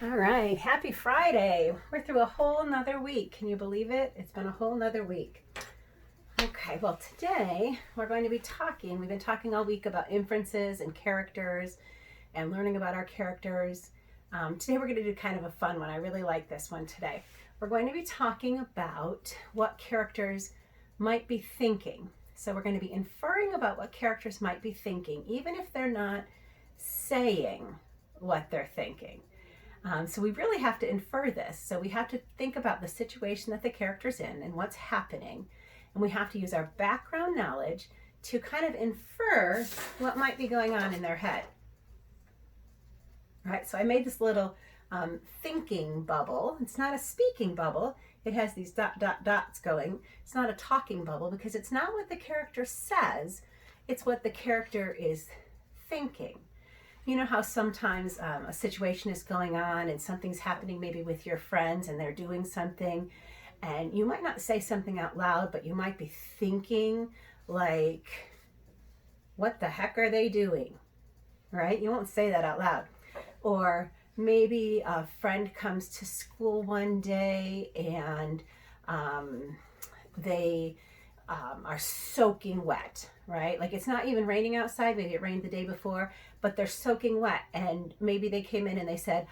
All right, happy Friday. We're through a whole nother week. Can you believe it? It's been a whole nother week. Okay, well, today we're going to be talking. We've been talking all week about inferences and characters and learning about our characters. Today we're going to do kind of a fun one. I really like this one today. We're going to be talking about what characters might be thinking. So we're going to be inferring about what characters might be thinking, even if they're not saying what they're thinking. So we really have to infer this. So we have to think about the situation that the character's in and what's happening. And we have to use our background knowledge to kind of infer what might be going on in their head. All right, so I made this little thinking bubble. It's not a speaking bubble. It has these dots going. It's not a talking bubble because it's not what the character says. It's what the character is thinking. You know how sometimes a situation is going on and something's happening maybe with your friends and they're doing something and you might not say something out loud, but you might be thinking like, what the heck are they doing? Right? You won't say that out loud. Or maybe a friend comes to school one day and they are soaking wet, right? Like it's not even raining outside. Maybe it rained the day before, but they're soaking wet. And maybe they came in and they said,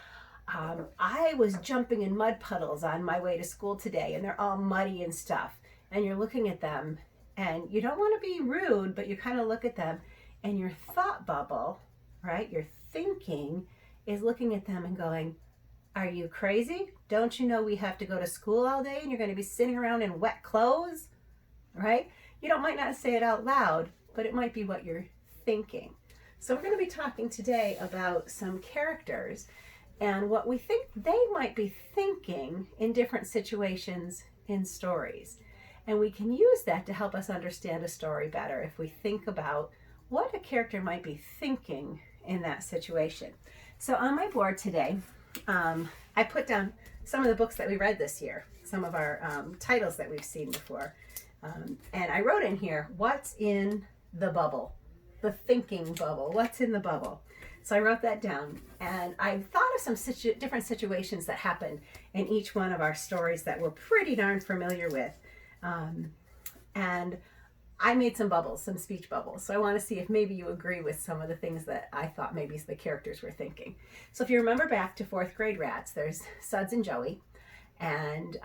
I was jumping in mud puddles on my way to school today, and they're all muddy and stuff. And you're looking at them, and you don't want to be rude, but you kind of look at them, and your thought bubble, right? Your thinking is looking at them and going, are you crazy? Don't you know we have to go to school all day and you're going to be sitting around in wet clothes? Right? Might not say it out loud, but it might be what you're thinking. So we're going to be talking today about some characters and what we think they might be thinking in different situations in stories. And we can use that to help us understand a story better if we think about what a character might be thinking in that situation. So on my board today, I put down some of the books that we read this year, some of our titles that we've seen before. And I wrote in here, what's in the bubble? The thinking bubble. What's in the bubble? So I wrote that down. And I thought of some different situations that happened in each one of our stories that we're pretty darn familiar with. And I made some bubbles, some speech bubbles. So I want to see if maybe you agree with some of the things that I thought maybe the characters were thinking. So if you remember back to fourth grade Rats, there's Suds and Joey. And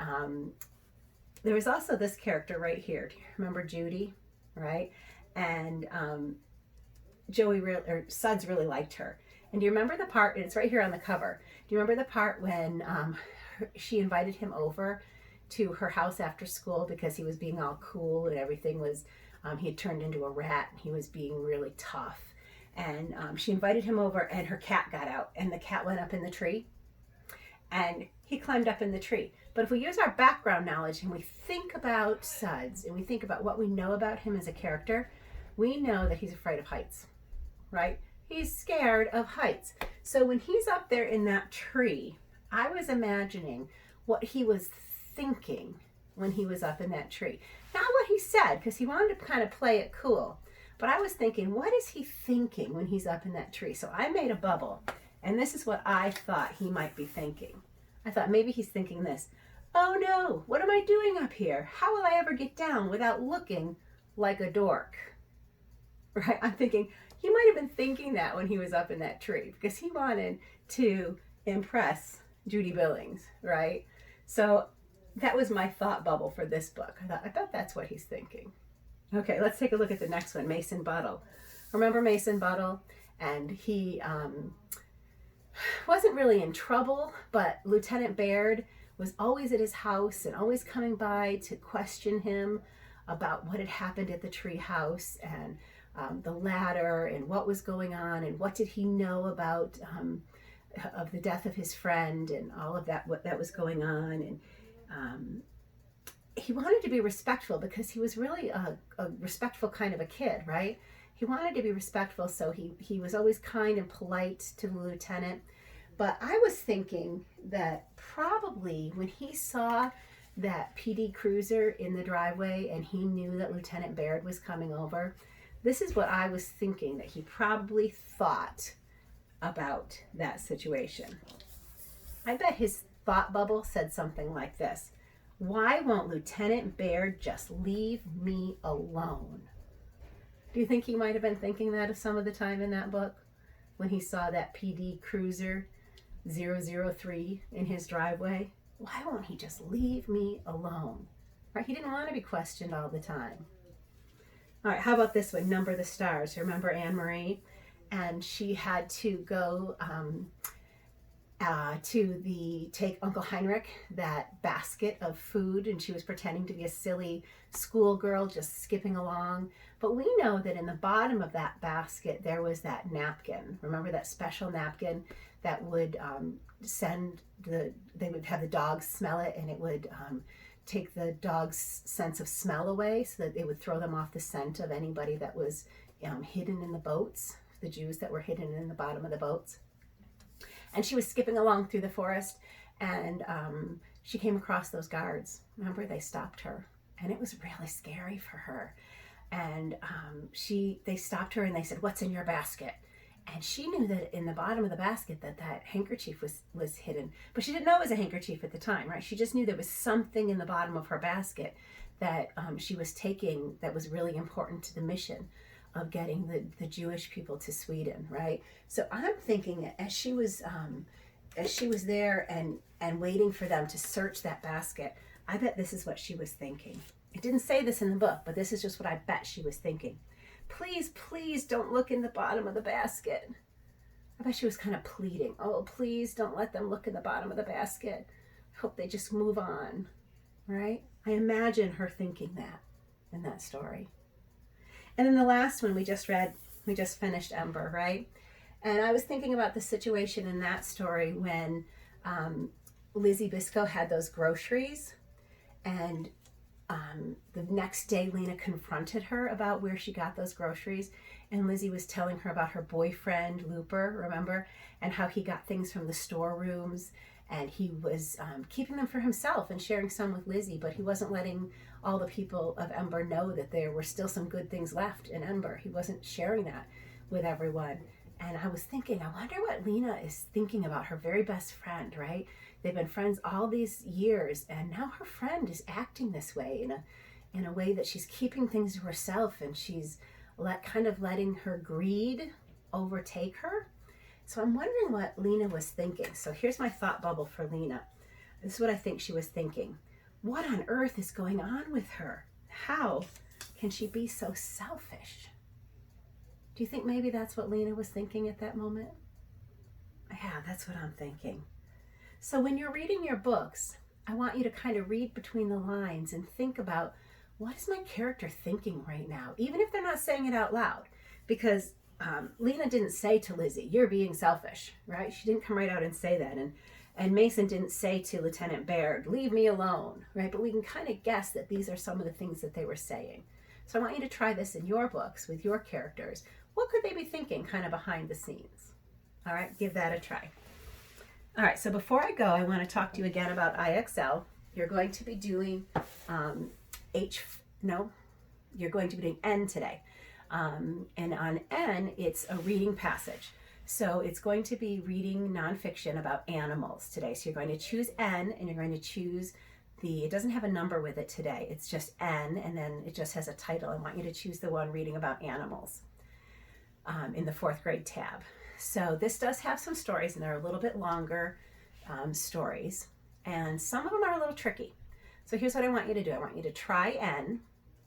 there was also this character right here. Do you remember Judy? Right? And Suds really liked her. And do you remember the part, and it's right here on the cover, do you remember the part when she invited him over to her house after school because he was being all cool and everything was, he had turned into a rat and he was being really tough. And she invited him over and her cat got out and the cat went up in the tree and he climbed up in the tree. But if we use our background knowledge and we think about Suds and we think about what we know about him as a character, we know that he's afraid of heights, right? He's scared of heights. So when he's up there in that tree, I was imagining what he was thinking when he was up in that tree. Not what he said, because he wanted to kind of play it cool. But I was thinking, what is he thinking when he's up in that tree? So I made a bubble, and this is what I thought he might be thinking. I thought maybe he's thinking this. Oh no, what am I doing up here? How will I ever get down without looking like a dork? Right? I'm thinking, he might have been thinking that when he was up in that tree because he wanted to impress Judy Billings, right? So that was my thought bubble for this book. I thought that's what he's thinking. Okay, let's take a look at the next one, Mason Buttle. Remember Mason Buttle? And he wasn't really in trouble, but Lieutenant Baird was always at his house and always coming by to question him about what had happened at the tree house and the ladder and what was going on and what did he know about of the death of his friend and all of that, what that was going on. And he wanted to be respectful because he was really a respectful kind of a kid, right? He wanted to be respectful, so he was always kind and polite to the lieutenant. But I was thinking that probably when he saw that PD Cruiser in the driveway and he knew that Lieutenant Baird was coming over, this is what I was thinking, that he probably thought about that situation. I bet his thought bubble said something like this: why won't Lieutenant Baird just leave me alone? Do you think he might have been thinking that some of the time in that book when he saw that PD Cruiser 003 in his driveway? Why won't he just leave me alone? Right? He didn't want to be questioned all the time. All right, how about this one? Number the Stars. Remember Anne Marie? And she had to go take Uncle Heinrich that basket of food, and she was pretending to be a silly schoolgirl just skipping along. But we know that in the bottom of that basket there was that napkin. Remember that special napkin that would they would have the dogs smell it, and it would take the dog's sense of smell away, so that they would throw them off the scent of anybody that was hidden in the boats, the Jews that were hidden in the bottom of the boats. And she was skipping along through the forest, and she came across those guards. Remember, they stopped her, and it was really scary for her. And they stopped her, and they said, "What's in your basket?" And she knew that in the bottom of the basket that handkerchief was hidden, but she didn't know it was a handkerchief at the time, right? She just knew there was something in the bottom of her basket that she was taking that was really important to the mission of getting the Jewish people to Sweden, right? So I'm thinking that as she was there and waiting for them to search that basket, I bet this is what she was thinking. It didn't say this in the book, but this is just what I bet she was thinking. Please, please don't look in the bottom of the basket. I bet she was kind of pleading. Oh, please don't let them look in the bottom of the basket. I hope they just move on, right? I imagine her thinking that in that story. And then the last one we just finished Ember, right? And I was thinking about the situation in that story when Lizzie Biscoe had those groceries, and the next day Lena confronted her about where she got those groceries, and Lizzie was telling her about her boyfriend Looper, remember, and how he got things from the storerooms, and he was keeping them for himself and sharing some with Lizzie, but he wasn't letting all the people of Ember know that there were still some good things left in Ember. He wasn't sharing that with everyone. And I was thinking, I wonder what Lena is thinking about her very best friend, right? They've been friends all these years, and now her friend is acting this way in a way that she's keeping things to herself, and she's kind of letting her greed overtake her. So I'm wondering what Lena was thinking. So here's my thought bubble for Lena. This is what I think she was thinking. What on earth is going on with her? How can she be so selfish? Do you think maybe that's what Lena was thinking at that moment? Yeah, that's what I'm thinking. So when you're reading your books, I want you to kind of read between the lines and think about, what is my character thinking right now? Even if they're not saying it out loud. Because Lena didn't say to Lizzie, "You're being selfish," right? She didn't come right out and say that. And Mason didn't say to Lieutenant Baird, "Leave me alone," right? But we can kind of guess that these are some of the things that they were saying. So I want you to try this in your books with your characters. What could they be thinking kind of behind the scenes? All right, give that a try. All right, so before I go, I want to talk to you again about IXL. You're going to be doing you're going to be doing N today. And on N, it's a reading passage. So it's going to be reading nonfiction about animals today. So you're going to choose N, and you're going to choose it doesn't have a number with it today. It's just N, and then it just has a title. I want you to choose the one reading about animals in the 4th grade tab. So this does have some stories, and they're a little bit longer stories, and some of them are a little tricky. So here's what I want you to do. I want you to try N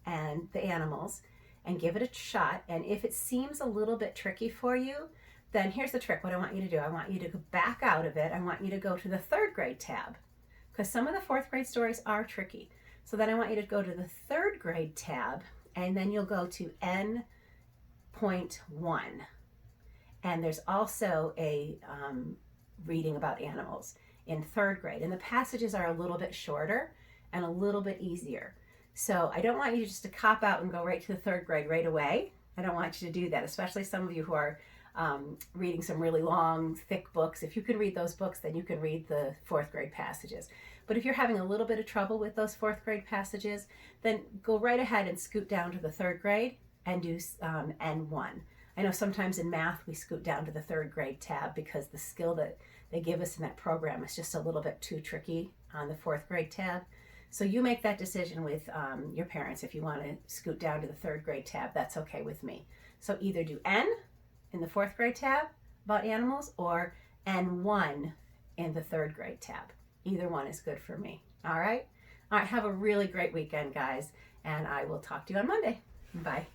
and the animals and give it a shot. And if it seems a little bit tricky for you, then here's the trick. What I want you to do, I want you to go back out of it. I want you to go to the 3rd grade tab, because some of the 4th grade stories are tricky. So then I want you to go to the 3rd grade tab, and then you'll go to N.1. And there's also a reading about animals in 3rd grade. And the passages are a little bit shorter and a little bit easier. So I don't want you just to cop out and go right to the 3rd grade right away. I don't want you to do that, especially some of you who are reading some really long, thick books. If you can read those books, then you can read the 4th grade passages. But if you're having a little bit of trouble with those 4th grade passages, then go right ahead and scoot down to the 3rd grade and do N1. I know sometimes in math we scoot down to the third grade tab because the skill that they give us in that program is just a little bit too tricky on the fourth grade tab. So you make that decision with your parents. If you want to scoot down to the third grade tab, that's okay with me. So either do N in the fourth grade tab about animals or N1 in the third grade tab. Either one is good for me. All right? All right, have a really great weekend, guys, and I will talk to you on Monday. Bye.